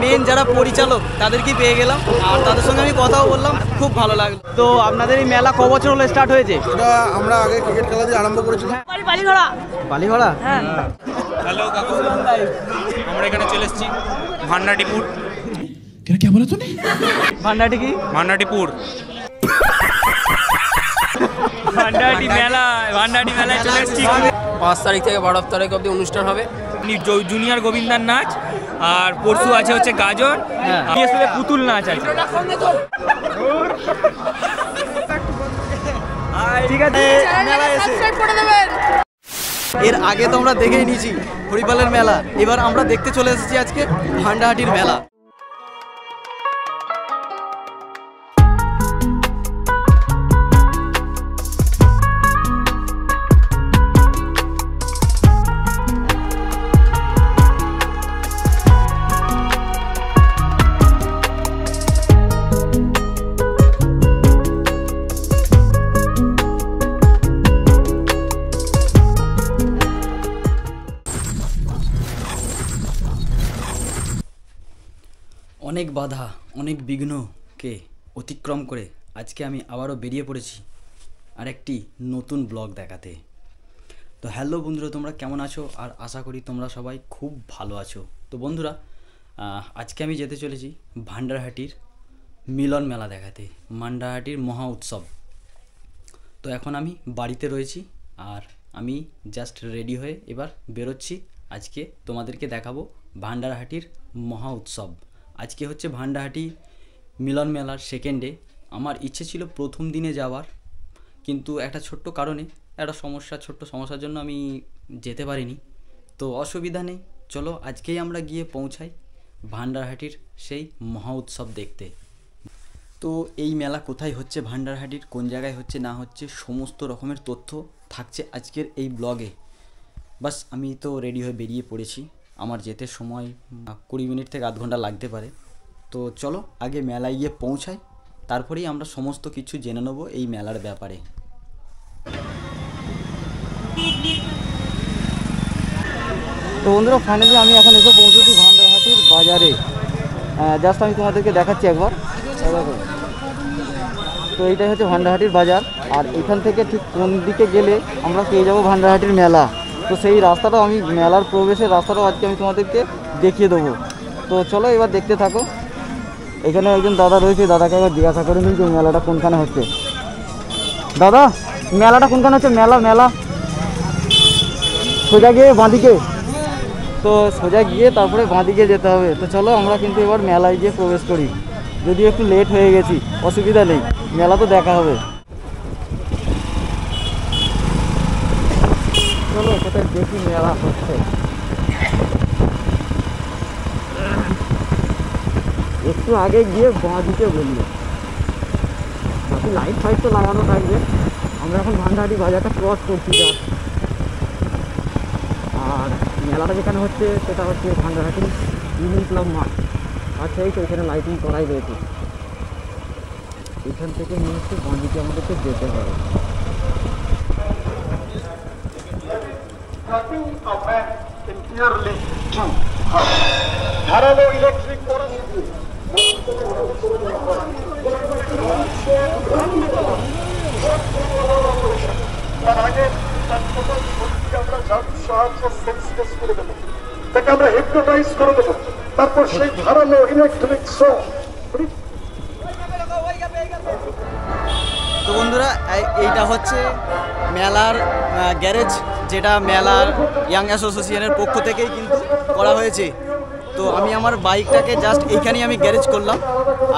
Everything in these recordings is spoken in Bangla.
মেন যারা পরিচালক তাদেরকেই পেয়ে গেলাম, আর তাদের সঙ্গে আমি কথাও বললাম, খুব ভালো লাগলো। তো আপনাদের এই মেলা ক বছর হলো স্টার্ট হয়েছে? এটা আমরা আগে ক্রিকেট খেলা দিয়ে আরম্ভ করেছিলাম। বালিঘোড়া। বালিঘোড়া? হ্যাঁ। হ্যালো কাকু, আমরা এখানে চলে এসেছি ভান্ডাটিপুর। क्या बोला तूने? ভান্ডাটি কি? ভান্ডাটিপুর ভান্ডাটি মেলায় চলে এসেছি। 5 তারিখ থেকে 12 তারিখ অবধি অনুষ্ঠান হবে। জুনিয়র গোবিন্দার নাচ, আর পরশু আছে হচ্ছে গাজর, পুতুল নাচ আছে। ঠিক আছে, মেলায় এসে এর আগে তো আমরা দেখেই নিয়েছি হরিপালের মেলা, এবার আমরা দেখতে চলে এসেছি আজকে ভান্ডাহাটির মেলা। অনেক বাধা, অনেক বিঘ্নকে অতিক্রম করে আজকে আমি আবারও বেরিয়ে পড়েছি আরেকটি নতুন ব্লগ দেখাতে। তো হ্যালো বন্ধুরা, তোমরা কেমন আছো? আর আশা করি তোমরা সবাই খুব ভালো আছো। তো বন্ধুরা, আজকে আমি যেতে চলেছি ভান্ডারহাটির মিলন মেলা দেখাতে, ভান্ডারহাটির মহা উৎসব। তো এখন আমি বাড়িতে রয়েছি, আর আমি জাস্ট রেডি হয়ে এবার বেরোচ্ছি। আজকে তোমাদেরকে দেখাবো ভান্ডারহাটির মহা উৎসব। আজকে হচ্ছে ভান্ডারহাটি মিলন মেলার সেকেন্ড ডে। আমার ইচ্ছে ছিল প্রথম দিনে যাওয়ার, কিন্তু একটা ছোট্ট কারণে, একটা ছোট্ট সমস্যার জন্য আমি যেতে পারিনি। তো অসুবিধা নেই, চলো আজকেই আমরা গিয়ে পৌঁছাই ভান্ডারহাটির সেই মহা উৎসব দেখতে। তো এই মেলা কোথায় হচ্ছে, ভান্ডারহাটির কোন জায়গায় হচ্ছে না হচ্ছে, সমস্ত রকমের তথ্য থাকছে আজকের এই ব্লগে। বাস আমি তো রেডি হয়ে বেরিয়ে পড়েছি। আমার যেতে সময় 20 মিনিট থেকে আধ ঘন্টা লাগতে পারে। তো চলো আগে মেলায় গিয়ে পৌঁছাই, তারপরেই আমরা সমস্ত কিছু জেনে নেব এই মেলার ব্যাপারে। তো বন্ধুরা, ফাইনালি আমি এখন এসে পৌঁছেছি ভান্ডারহাটির বাজারে। জাস্ট আমি তোমাদেরকে দেখাচ্ছি একবার। তো এইটাই হচ্ছে ভান্ডারহাটির বাজার, আর এখান থেকে ঠিক কোন দিকে গেলে আমরা পেয়ে যাবো ভান্ডারহাটির মেলা। তো সেই রাস্তাটাও আমি, মেলার প্রবেশের রাস্তাটাও আজকে আমি তোমাদেরকে দেখিয়ে দেবো। তো চলো এবার দেখতে থাকো। এখানে একজন দাদা রয়েছে, দাদাকে একবার জিজ্ঞাসা করে নিই যে মেলাটা কোনখানে হচ্ছে। দাদা, মেলাটা কোনখানে হচ্ছে? মেলা সোজা গিয়ে বাঁদিকে? তো সোজা গিয়ে তারপরে বাঁদিকে যেতে হবে। তো চলো আমরা কিন্তু এবার মেলায় গিয়ে প্রবেশ করি। যদিও একটু লেট হয়ে গেছি, অসুবিধা নেই, মেলা তো দেখা হবে। চলো কোথায় দেখি মেলা হচ্ছে। একটু আগে গিয়ে বাঁ দিকে বললো, বাকি লাইট ফাইট তো লাগানো থাকবে। আমরা এখন ভান্ডারহাটি বাজারটা ক্রস করছি যা। আর মেলাটা যেখানে হচ্ছে সেটা হচ্ছে ভান্ডারহাটি ইউনিয়ন ক্লাব মাঠ। আচ্ছা, এই তো এখানে লাইটিং করাই রয়েছে। এখান থেকে নিয়ে এসে বাঁ দিকে আমাদেরকে যেতে হবে। ধারালো ইলেকট্রিক তার আগে তাকে আমরা হিপনোটাইজ করে দেবো, তারপর সেই ধারালো ইলেকট্রিক তো বন্ধুরা, এইটা হচ্ছে মেলার গ্যারেজ, যেটা মেলার ইয়াং অ্যাসোসিয়েশনের পক্ষ থেকেই কিন্তু করা হয়েছে। তো আমি আমার বাইকটাকে জাস্ট এইখানেই আমি গ্যারেজ করলাম,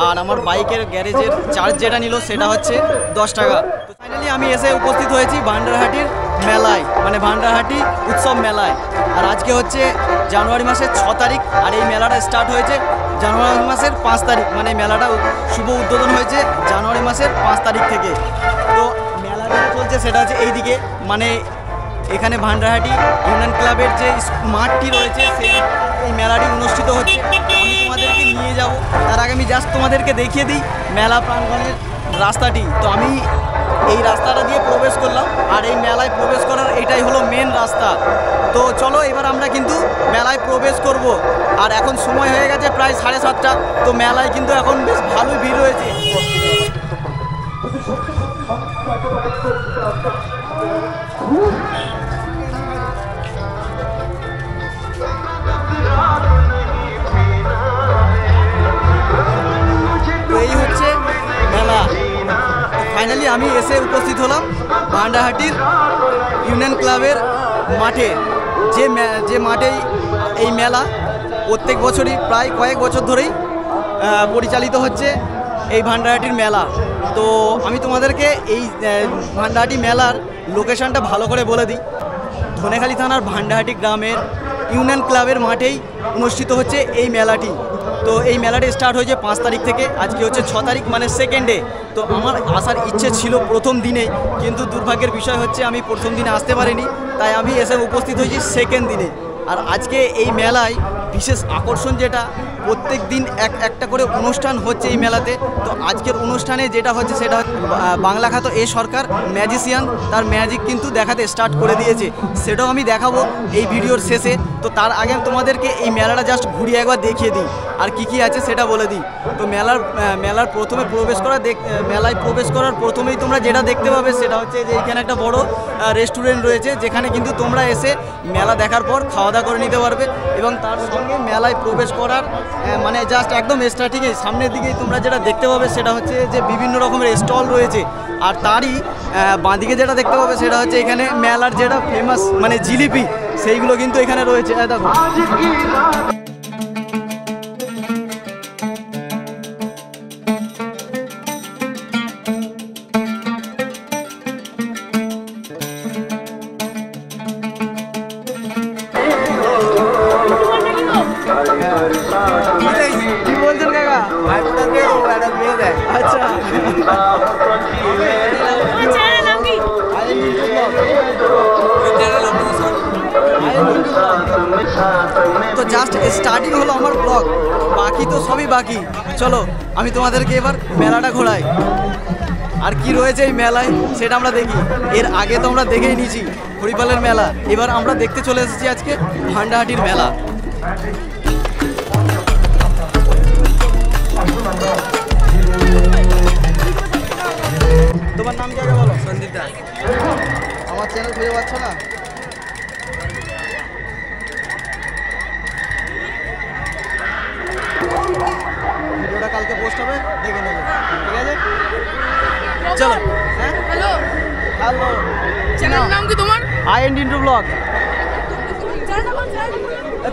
আর আমার বাইকের গ্যারেজের চার্জ যেটা নিল সেটা হচ্ছে 10 টাকা। তো ফাইনালি আমি এসে উপস্থিত হয়েছি ভান্ডারহাটির মেলায়, মানে ভান্ডারহাটি উৎসব মেলায়। আর আজকে হচ্ছে জানুয়ারি মাসের 6 তারিখ, আর এই মেলাটা স্টার্ট হয়েছে জানুয়ারি মাসের 5 তারিখ, মানে মেলাটা শুভ উদ্বোধন হয়েছে জানুয়ারি মাসের 5 তারিখ থেকে। তো মেলা যেটা চলছে সেটা হচ্ছে এইদিকে, মানে এখানে ভান্ডারহাটি ইউনিয়ন ক্লাবের যে মাঠটি রয়েছে সেই এই মেলাটি অনুষ্ঠিত হচ্ছে। আমি তোমাদেরকে নিয়ে যাব, তার আগে আমি জাস্ট তোমাদেরকে দেখিয়ে দিই মেলা প্রাঙ্গণের রাস্তাটি। তো আমি এই রাস্তাটা দিয়ে প্রবেশ করলাম, আর এই মেলায় প্রবেশ করার এটাই হলো মেন রাস্তা। তো চলো এবার আমরা কিন্তু মেলায় প্রবেশ করব। আর এখন সময় হয়ে গেছে প্রায় 7:30। তো মেলায় কিন্তু এখন বেশ ভালোই ভিড় রয়েছে। তো এই হচ্ছে মেলা। ফাইনালি আমি এসে উপস্থিত হলাম ভান্ডারহাটির ইউনিয়ন ক্লাবের মাঠে, যে মাঠেই এই মেলা প্রত্যেক বছরই প্রায় কয়েক বছর ধরেই পরিচালিত হচ্ছে এই ভান্ডারহাটির মেলা। তো আমি তোমাদেরকে এই ভান্ডারহাটি মেলার লোকেশনটা ভালো করে বলে দিই। ধনেখালি থানার ভান্ডারহাটি গ্রামের ইউনিয়ন ক্লাবের মাঠেই অনুষ্ঠিত হচ্ছে এই মেলাটি। তো এই মেলাটি স্টার্ট হয়েছে 5 তারিখ থেকে, আজকে হচ্ছে 6 তারিখ মানে সেকেন্ডে। তো আমার আসার ইচ্ছে ছিল প্রথম দিনে, কিন্তু দুর্ভাগ্যের বিষয় হচ্ছে আমি প্রথম দিনে আসতে পারিনি, তাই আমি এসে উপস্থিত হয়েছি সেকেন্ড দিনে। আর আজকে এই মেলায় বিশেষ আকর্ষণ যেটা, প্রত্যেক দিন একটা করে অনুষ্ঠান হচ্ছে এই মেলাতে। তো আজকের অনুষ্ঠানে যেটা হচ্ছে সেটা বাংলা খ্যাত এ সরকার ম্যাজিশিয়ান তার ম্যাজিক কিন্তু দেখাতে স্টার্ট করে দিয়েছে, সেটাও আমি দেখাবো এই ভিডিওর শেষে। তো তার আগে আমি তোমাদেরকে এই মেলাটা জাস্ট ঘুরিয়ে একবার দেখিয়ে দিই আর কি আছে সেটা বলে দিই। তো মেলার প্রথমে মেলায় প্রবেশ করার প্রথমেই তোমরা যেটা দেখতে পাবে সেটা হচ্ছে যে এখানে একটা বড় রেস্টুরেন্ট রয়েছে, যেখানে কিন্তু তোমরা এসে মেলা দেখার পর খাওয়া দাওয়া করে নিতে পারবে। এবং তার সঙ্গে মেলায় প্রবেশ করার মানে জাস্ট একদম স্টার্টিংয়ে সামনের দিকেই তোমরা যেটা দেখতে পাবে সেটা হচ্ছে যে বিভিন্ন রকমের স্টল রয়েছে। আর তারই বাঁদিকে যেটা দেখতে পাবে সেটা হচ্ছে এখানে মেলার যেটা ফেমাস মানে জিলিপি, সেইগুলো কিন্তু এখানে রয়েছে। দেখো কি বলছেন কাকা? আচ্ছা তো জাস্ট স্টার্টিং হলো আমার ব্লগ, বাকি তো সবই বাকি। চলো আমি তোমাদেরকে এবার মেলাটা ঘোরাই, আর কি রয়েছে এই মেলায় সেটা আমরা দেখি। এর আগে তো আমরা দেখেই নিয়েছি হরিপালের মেলা, এবার আমরা দেখতে চলে এসেছি আজকে ভান্ডারহাটির মেলা। তোমার নাম কি আগে বলো? সন্দীপ দাস। আমার চ্যানেল খুঁজে পাচ্ছ না? ভিডিওটা কালকে পোস্ট হবে, দেখে নেবে, ঠিক আছে? চলো। হ্যাঁ হ্যালো হ্যালো, চ্যানেলের নাম কি তোমার? IND into blog.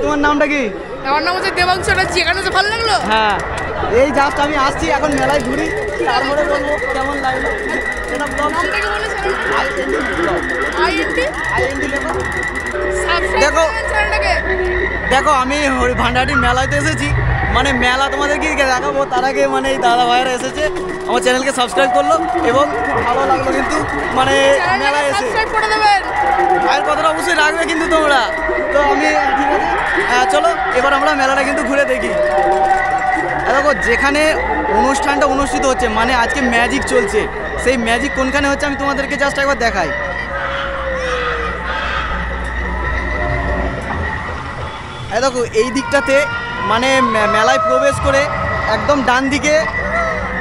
তোমার নামটা কি? আমার নাম হচ্ছে দেবাংশ রাজি। এখানে তো ভালো লাগলো। হ্যাঁ এই জাস্ট আমি আসছি, এখন মেলায় ঘুরি, তারপরে বলবো কেমন লাগলো সেটা। ব্লগ নামটা কি বলেছে? আইএনটি লেখো। সাবস্ক্রাইব দেখো। করুন চ্যানেলটাকে। দেখো আমি ভান্ডারহাটির মেলাতে এসেছি, মানে মেলা তোমাদেরকে দেখাবো তার আগে মানে এই দাদা ভাইয়েরা এসেছে, আমার চ্যানেলকে সাবস্ক্রাইব করলো এবং খুব ভালো লাগলো কিন্তু মানে মেলায় এসে। সাবস্ক্রাইব করে দেবেন। ভাইয়ের কথাটা অবশ্যই রাখবে কিন্তু তোমরা। তো আমি ঠিক আছে, চলো এবার আমরা মেলাটা কিন্তু ঘুরে দেখি। দেখো যেখানে অনুষ্ঠানটা অনুষ্ঠিত হচ্ছে মানে আজকে ম্যাজিক চলছে, সেই ম্যাজিক কোনখানে হচ্ছে আমি তোমাদেরকে জাস্ট একবার দেখাই। দেখো এই দিকটাতে মানে মেলায় প্রবেশ করে একদম ডান দিকে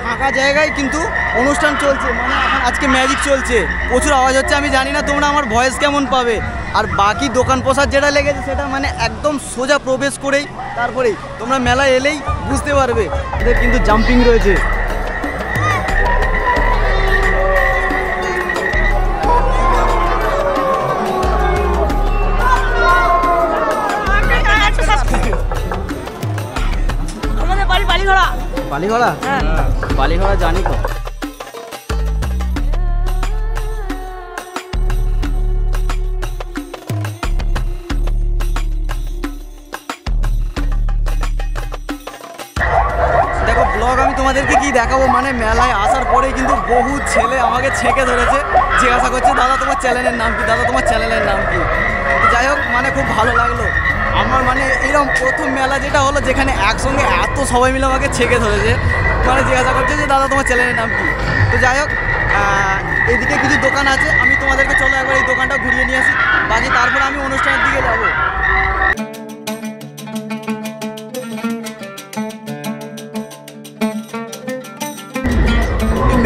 ফাঁকা জায়গায় কিন্তু অনুষ্ঠান চলছে, মানে এখন আজকে ম্যাজিক চলছে, প্রচুর আওয়াজ হচ্ছে। আমি জানি না তোমরা আমার ভয়েস কেমন পাবে। আর বাকি দোকান প্রসাদ যেটা লেগেছে সেটা মানে একদম সোজা প্রবেশ করেই তারপরেই তোমরা মেলায় এলেই বুঝতে পারবে। এদের কিন্তু জাম্পিং রয়েছে। আমাদের বাড়ি বালিঘোড়া। বালিঘোড়া? হ্যাঁ বালিঘোড়া জানি তো। দেখো ব্লগ আমি তোমাদেরকে কি দেখাবো, মানে মেলায় আসার পরে কিন্তু বহু ছেলে আমাকে ছেঁকে ধরেছে, জিজ্ঞাসা করছে দাদা তোমার চ্যানেলের নাম কি, দাদা তোমার চ্যানেলের নাম কি। যাই হোক মানে খুব ভালো লাগলো আমার, মানে এরকম প্রথম মেলা যেটা হলো যেখানে একসঙ্গে এত সবাই মিলে আমাকে ছেঁকে ধরেছে, মানে জিজ্ঞাসা করছে যে দাদা তোমার চ্যানেলের নাম কি। তো যাই হোক এদিকে কিছু দোকান আছে, আমি তোমাদেরকে চলো একবার এই দোকানটা ঘুরিয়ে নিয়ে আসি, বাকি তারপরে আমি অনুষ্ঠানের দিকে যাব।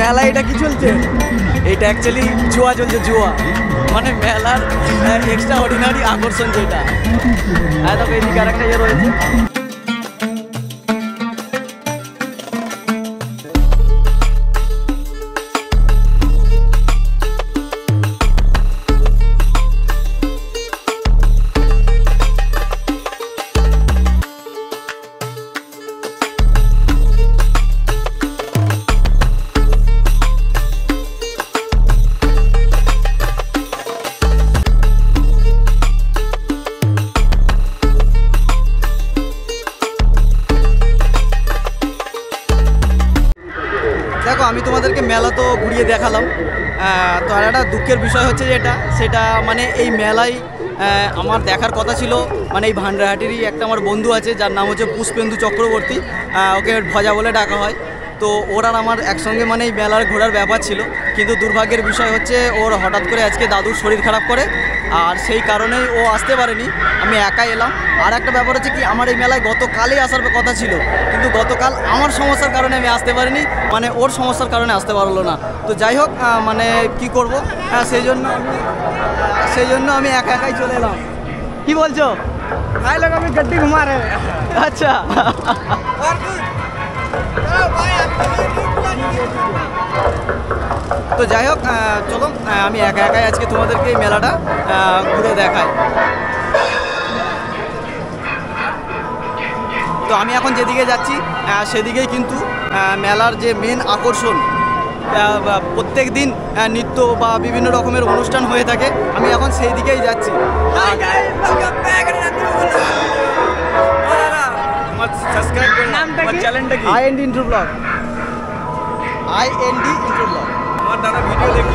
মেলা এটা কি চলছে? এটা অ্যাকচুয়ালি জুয়া চলছে, জুয়া মানে মেলার এক্সট্রা অর্ডিনারি আকর্ষণ যেটা। তবে এদিকে আর একটা ইয়ে রয়েছে। দেখো আমি তোমাদেরকে মেলা তো ঘুরিয়ে দেখালাম, তো আর একটা দুঃখের বিষয় হচ্ছে যেটা, সেটা মানে এই মেলায় আমার দেখার কথা ছিল, মানে এই ভান্ডারহাটিরই একটা আমার বন্ধু আছে যার নাম হচ্ছে পুষ্পেন্দু চক্রবর্তী, ওকে ভজা বলে ডাকা হয়। তো ওর আর আমার একসঙ্গে মানে এই মেলার ঘোরার ব্যাপার ছিল, কিন্তু দুর্ভাগ্যের বিষয় হচ্ছে ওর হঠাৎ করে আজকে দাদুর শরীর খারাপ করে, আর সেই কারণেই ও আসতে পারেনি, আমি একাই এলাম। আর একটা ব্যাপার হচ্ছে কি, আমার এই মেলায় গতকালই আসার কথা ছিল, কিন্তু গতকাল আমার সমস্যার কারণে আমি আসতে পারিনি, মানে ওর সমস্যার কারণে আসতে পারলো না। তো যাই হোক, মানে কি করব, সেই জন্য আমি একাই চলে এলাম। কি বলছো? ভাই লোক আমি গड्डी ঘুমা রে। আচ্ছা, তো যাই হোক, চলো আমি একাই আজকে তোমাদেরকে এই মেলাটা ঘুরে দেখাই। তো আমি এখন যেদিকে যাচ্ছি সেদিকেই কিন্তু মেলার যে মেন আকর্ষণ, প্রত্যেক দিন নৃত্য বা বিভিন্ন রকমের অনুষ্ঠান হয়ে থাকে, আমি এখন সেই দিকেই যাচ্ছি। চ্যানেলটা কি? IND intro blog, IND intro blog. আমার দাদা ভিডিও দেখি।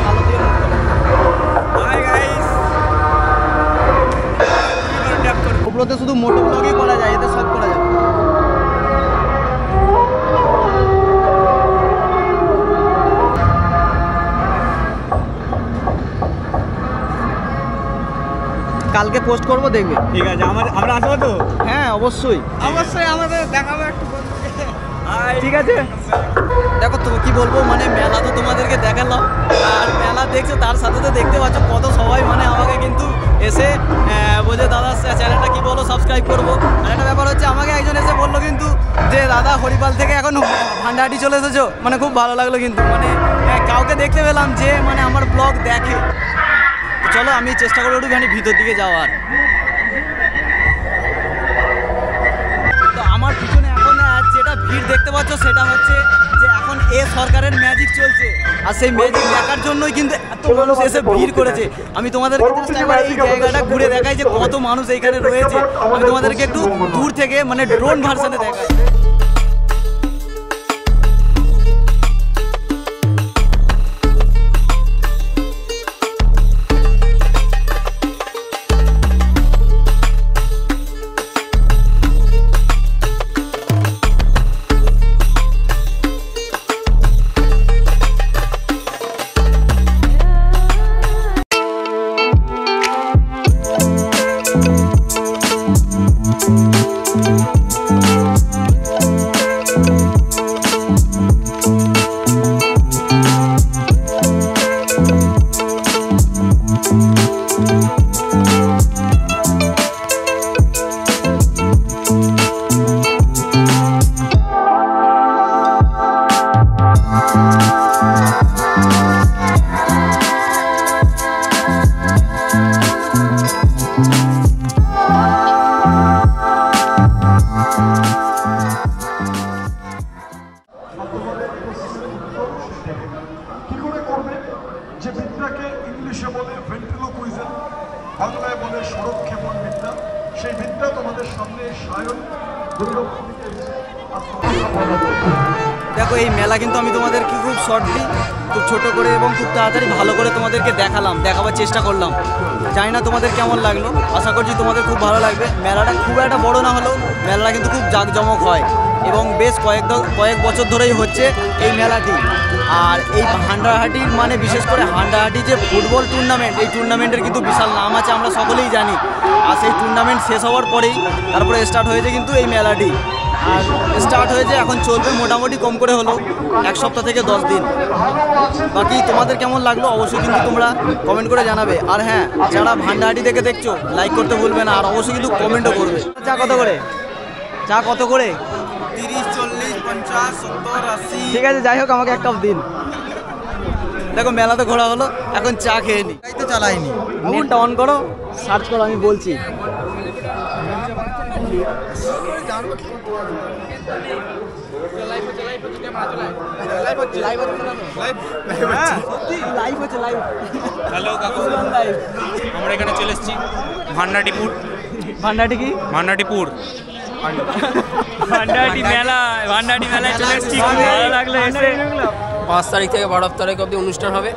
হাই গাইস, ওগুলোতে শুধু মোটো ব্লগই করা যায়, এতে সব করা যাবে। কালকে পোস্ট করব, দেখবে। ঠিক আছে, আমরা আসবো তো? হ্যাঁ অবশ্যই, অবশ্যই আমাদের দেখাবো একটু বন্ধুকে। ঠিক আছে। দেখো তো কি বলবো, মানে মেলা তো তোমাদেরকে দেখালাম, আর মেলা দেখছো তার সাথে তো দেখতে পাচ্ছ কত সবাই মানে আমাকে কিন্তু এসে বলছে দাদা চ্যানেলটা কি বলো, সাবস্ক্রাইব করবো। আর একটা ব্যাপার হচ্ছে, আমাকে একজন এসে বললো কিন্তু যে দাদা হরিপাল থেকে এখন ভান্ডারহাটি চলে এসেছো, মানে খুব ভালো লাগলো কিন্তু, মানে কাউকে দেখতে পেলাম যে মানে আমার ব্লগ দেখে। চলো আমি চেষ্টা করবো একটুখানি ভিতর দিকে যাওয়ার। তো আমার পিছনে এখন যেটা ভিড় দেখতে পাচ্ছ, সেটা হচ্ছে যে এখন সরকারের ম্যাজিক চলছে, আর সেই ম্যাজিক দেখার জন্যই কিন্তু এত মানুষ এসে ভিড় করেছে। আমি তোমাদেরকে জাস্ট একবার এই জায়গাটা ঘুরে দেখাই যে কত মানুষ এইখানে রয়েছে। আমি তোমাদেরকে একটু দূর থেকে মানে ড্রোন ভার্সনে দেখাই। যে বিদ্যাকে ইংলিশে বলে ভেন্ট্রিলোকুইজম, বাংলায় বলে সরক্ষেপণ বিদ্যা, সেই বিদ্যা তোমাদের সামনে সায়ন দেখো এই মেলা কিন্তু আমি তোমাদেরকে খুব শর্টলি, খুব ছোট করে এবং খুব তাড়াতাড়ি ভালো করে তোমাদেরকে দেখাবার চেষ্টা করলাম। জানি না তোমাদের কেমন লাগলো, আশা করছি তোমাদের খুব ভালো লাগবে। মেলাটা খুব একটা বড় না হলেও মেলাটা কিন্তু খুব জাঁকজমক হয়। এবং বেশ কয়েক বছর ধরেই হচ্ছে এই মেলাটি। আর এই হান্ডারহাটির মানে বিশেষ করে হান্ডারহাটি যে ফুটবল টুর্নামেন্ট, এই টুর্নামেন্টের কিন্তু বিশাল নাম আছে, আমরা সকলেই জানি। আর সেই টুর্নামেন্ট শেষ হওয়ার পরেই তারপরে স্টার্ট হয়েছে কিন্তু এই মেলাটি। আর স্টার্ট হয়েছে, এখন চলবে মোটামুটি কম করে হলো 1 সপ্তাহ থেকে 10 দিন। বাকি তোমাদের কেমন লাগলো অবশ্যই কিন্তু তোমরা কমেন্ট করে জানাবে। আর হ্যাঁ, যারা ভান্ডাহাটি থেকে দেখছো লাইক করতে ভুলবে না, আর অবশ্যই কিন্তু কমেন্টও করবে। চা কত করে? চা কত করে? 30, 40, 50, 70, 80। ঠিক আছে, যাই হোক আমাকে 1 কাপ দিন। দেখো মেলা তো ঘোরা হলো, এখন চা খেয়ে নি। তো চালাইনি। নেটটা অন করো, সার্চ করো, আমি বলছি। হ্যালো কাকু, আমরা এখানে চলে এসেছি ভান্ডাটিপুর। ভান্ডাহাটি কি? ভান্ডাটিপুর ভান্ডাহাটি মেলায় চলে এসেছি। খুব ভালো লাগলো এসে। 5 তারিখ থেকে 12 তারিখ অবধি অনুষ্ঠান হবে।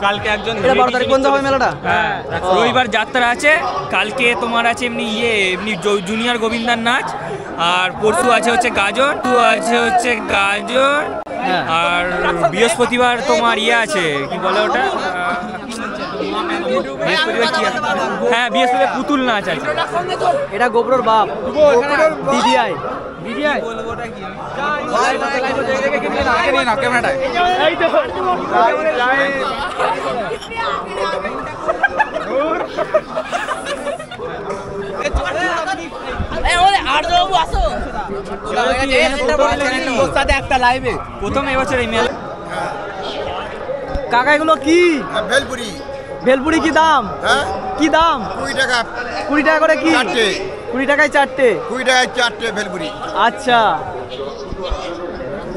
কালকে একজন এটা 12 তারিখ বন্ধ হবে মেলাটা? হ্যাঁ, রবিবার যাত্রা আছে, কালকে তোমার আছে এমনি জুনিয়র গোবিন্দার নাচ, আর পরশু আছে হচ্ছে গাজর, হ্যাঁ। আর বৃহস্পতিবার তোমার আছে কি বলে ওটা, বৃহস্পতিবার কি আছে? হ্যাঁ, বৃহস্পতিবার পুতুল নাচ আছে। এটা গোবরর বাপ ডিডিআই। প্রথম এবছর এই মেলা। কাকা এগুলো কি? ভেলপুরি। ভেলপুরি কি দাম? হ্যাঁ, কি দাম? 20 টাকা। 20 টাকা করে কি? 4টে। 20 টাকায় 4টে? 20 টাকায় 4টে ভেলপুরি। আচ্ছা,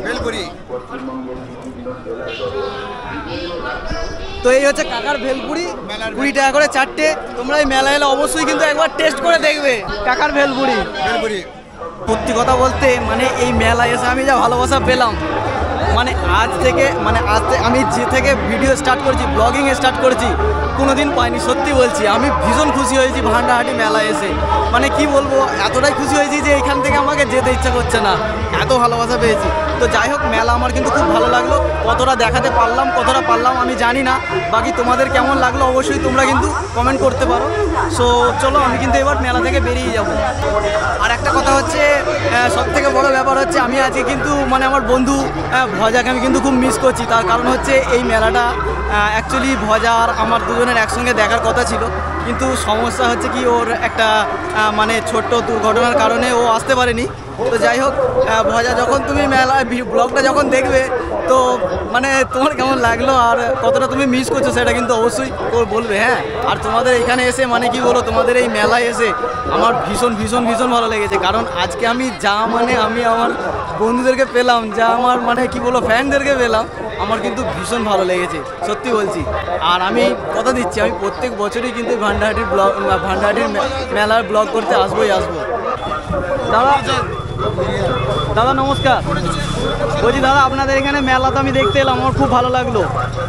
ভেলপুরি। তো এই হচ্ছে কাকার ভেলপুরি, 20 টাকা করে 4টে। তোমরা এই মেলা এলে অবশ্যই কিন্তু একবার টেস্ট করে দেখবে কাকার ভেলপুরি। ভেলপুরি। সত্যি কথা বলতে মানে এই মেলায় এসে আমি যা ভালোবাসা পেলাম, মানে আজ থেকে আমি যে থেকে ভিডিও স্টার্ট করেছি, ব্লগিং স্টার্ট করেছি, কোনোদিন পাইনি। সত্যি বলছি, আমি ভীষণ খুশি হয়েছি ভান্ডাহাটি মেলায় এসে। মানে কি বলবো, এতটাই খুশি হয়েছি যে এখান থেকে আমাকে যেতে ইচ্ছা করছে না, এত ভালোবাসা পেয়েছি। তো যাই হোক, মেলা আমার কিন্তু খুব ভালো লাগলো। কতটা দেখাতে পারলাম কতটা পারলাম আমি জানি না, বাকি তোমাদের কেমন লাগলো অবশ্যই তোমরা কিন্তু কমেন্ট করতে পারো। সো চলো, আমি কিন্তু এবার মেলা থেকে বেরিয়ে যাব। আর একটা কথা হচ্ছে, সব থেকে বড় ব্যাপার হচ্ছে আমি আজকে কিন্তু মানে আমার বন্ধু ভজাকে আমি কিন্তু খুব মিস করছি। তার কারণ হচ্ছে এই মেলাটা অ্যাকচুয়ালি ভজা আর আমার দুজনের একসঙ্গে দেখার কথা ছিল, কিন্তু সমস্যা হচ্ছে কি, ওর একটা মানে ছোট্ট দুর্ঘটনার কারণে ও আসতে পারেনি। তো যাই হোক, ভজা যখন তুমি মেলায় ব্লগটা যখন দেখবে, তো মানে তোমার কেমন লাগলো আর কতটা তুমি মিস করছো সেটা কিন্তু অবশ্যই বলবে। হ্যাঁ, আর তোমাদের এখানে এসে মানে কি বলো, তোমাদের এই মেলায় এসে আমার ভীষণ ভীষণ ভীষণ ভালো লেগেছে। কারণ আজকে আমি আমার বন্ধুদেরকে পেলাম, যা আমার মানে কি বলো ফ্যানদেরকে পেলাম, আমার কিন্তু ভীষণ ভালো লেগেছে, সত্যি বলছি। আর আমি কথা দিচ্ছি, আমি প্রত্যেক বছরই কিন্তু ভান্ডাহাটির মেলার ব্লগ করতে আসবো। দাদা নমস্কার। বলছি দাদা, আপনাদের এখানে মেলা তো আমি দেখতে এলাম, আমার খুব ভালো লাগলো।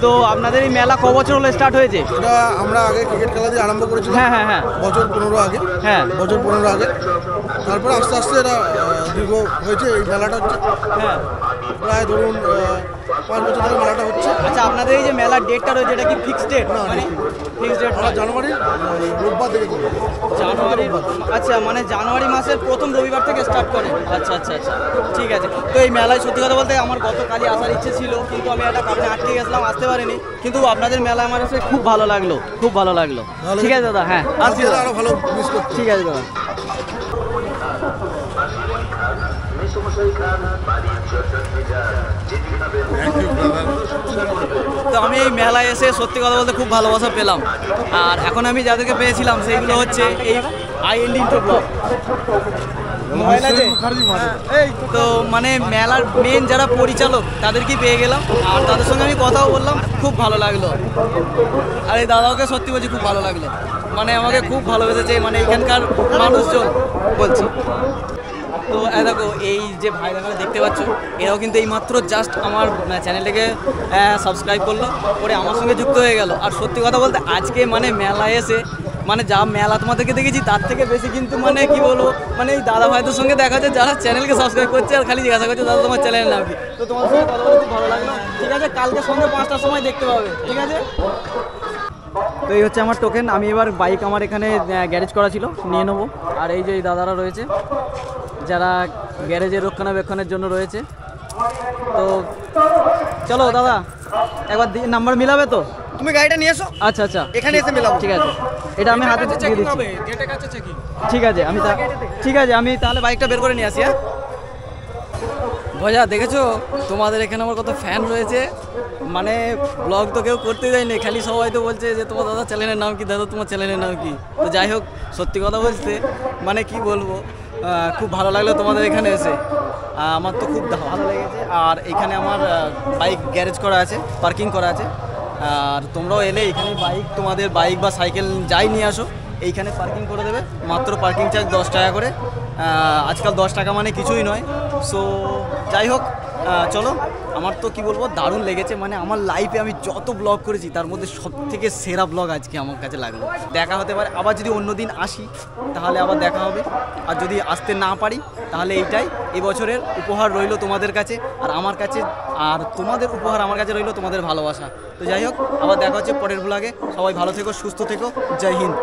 তো আপনাদের এই মেলা ক বছর হলো স্টার্ট হয়েছে? এটা আমরা আগে ক্রিকেট খেলা দিয়ে আরম্ভ করেছিলাম। হ্যাঁ। বছর 15 আগে। হ্যাঁ, বছর 15 আগে। তারপর আস্তে আস্তে এটা দীর্ঘ হয়েছে। এই মেলাটা হচ্ছে হ্যাঁ, প্রায় ধরুন 5 বছর ধরে মেলাটা হচ্ছে। আচ্ছা, আপনাদের এই যে মেলার ডেটটা রয়েছে, এটা কি ফিক্সড ডেট? মানে ফিক্সড ডেট আমরা জানুয়ারির রোববার থেকে করি। আচ্ছা, মানে জানুয়ারি মাসের প্রথম রবিবার থেকে স্টার্ট করে। আচ্ছা, ঠিক আছে। তো এই মেলায় সত্যি কথা বলতে আমার গতকালই আসার ইচ্ছে ছিল, কিন্তু আমি একটা কারণে আটকে গেছিলাম, আসতে পারিনি। কিন্তু আপনাদের মেলায় আমার এসে খুব ভালো লাগলো। ঠিক আছে দাদা, হ্যাঁ আসছি দাদা। আরো ভালো মিস করতে। ঠিক আছে দাদা। তো আমি এই মেলায় এসে সত্যি কথা বলতে খুব ভালোবাসা পেলাম। আর এখন আমি যাদেরকে পেয়েছিলাম সেইগুলো হচ্ছে এই IND ইন্ট্রো ব্লগ। তো মানে মেলার মেন যারা পরিচালক তাদেরকেই পেয়ে গেলাম, আর তাদের সঙ্গে আমি কথাও বললাম, খুব ভালো লাগলো। আর এই দাদাকে সত্যি বলছি খুব ভালো লাগলো, মানে আমাকে খুব ভালোবেসেছে, মানে এখানকার মানুষজন বলছি। তো দেখো, এই যে ভাই দেখাটা দেখতে পাচ্ছ, এরাও কিন্তু এইমাত্র জাস্ট আমার চ্যানেলটাকে সাবস্ক্রাইব করলো, করে আমার সঙ্গে যুক্ত হয়ে গেল। আর সত্যি কথা বলতে আজকে মানে মেলায় এসে মানে যা মেলা তোমাদেরকে দেখেছি তার থেকে বেশি কিন্তু মানে কি বলবো, মানে এই দাদা ভাইদের সঙ্গে দেখা যায় যারা চ্যানেলকে সাবস্ক্রাইব করছে আর খালি জিজ্ঞাসা করছে দাদা তোমার চ্যানেলের নাম কি। তো তোমার সঙ্গে কথা বলে খুব ভালো লাগলো। ঠিক আছে, কালকে সন্ধ্যে 5টার সময় দেখতে পাবে, ঠিক আছে। তো এই হচ্ছে আমার টোকেন। আমি এবার বাইক আমার এখানে গ্যারেজ করা ছিল, নিয়ে নেবো। আর এই যে এই দাদারা রয়েছে যারা গ্যারেজের রক্ষণাবেক্ষণের জন্য রয়েছে। তো চলো দাদা, একবার নাম্বার মিলাবে তো? তুমি গাড়িটা নিয়ে এসো, আচ্ছা আচ্ছা, এখানে এসে মেলাবো। ঠিক আছে, এটা আমি হাতে দিয়ে দিচ্ছি। ঠিক আছে, ঠিক আছে, আমি তাহলে বাইকটা বের করে নিয়ে আসি। হ্যাঁ ভজা, দেখেছো তোমাদের এখানে আমার কত ফ্যান রয়েছে। মানে ব্লগ তো কেউ করতে যায়নি, খালি সবাই তো বলছে যে তোমার দাদা চ্যানেলের নাম কি, দাদা তোমার চ্যানেলের নাম কি। তো যাই হোক, সত্যি কথা বলতে মানে কি বলবো, খুব ভালো লাগলো তোমাদের এখানে এসে। আমার তো খুব ভালো লেগেছে। আর এখানে আমার বাইক গ্যারেজ করা আছে, পার্কিং করা আছে। আর তোমরাও এলে এখানে তোমাদের বাইক বা সাইকেল যাই নিয়ে আসো, এইখানে পার্কিং করে দেবে। মাত্র পার্কিং চার্জ 10 টাকা করে। আজকাল 10 টাকা মানে কিছুই নয়। সো যাই হোক, চলো। আমার তো কি বলবো, দারুণ লেগেছে। মানে আমার লাইফে আমি যত ব্লগ করেছি তার মধ্যে সবথেকে সেরা ব্লগ আজকে আমার কাছে লাগলো। দেখা হতে পারে আবার, যদি অন্য দিন আসি তাহলে আবার দেখা হবে। আর যদি আসতে না পারি তাহলে এইটাই এবছরের উপহার রইলো তোমাদের কাছে আর আমার কাছে। আর তোমাদের উপহার আমার কাছে রইলো তোমাদের ভালোবাসা। তো যাই হোক, আবার দেখা হচ্ছে পরের ব্লগে। সবাই ভালো থেকো, সুস্থ থেকো। জয় হিন্দ।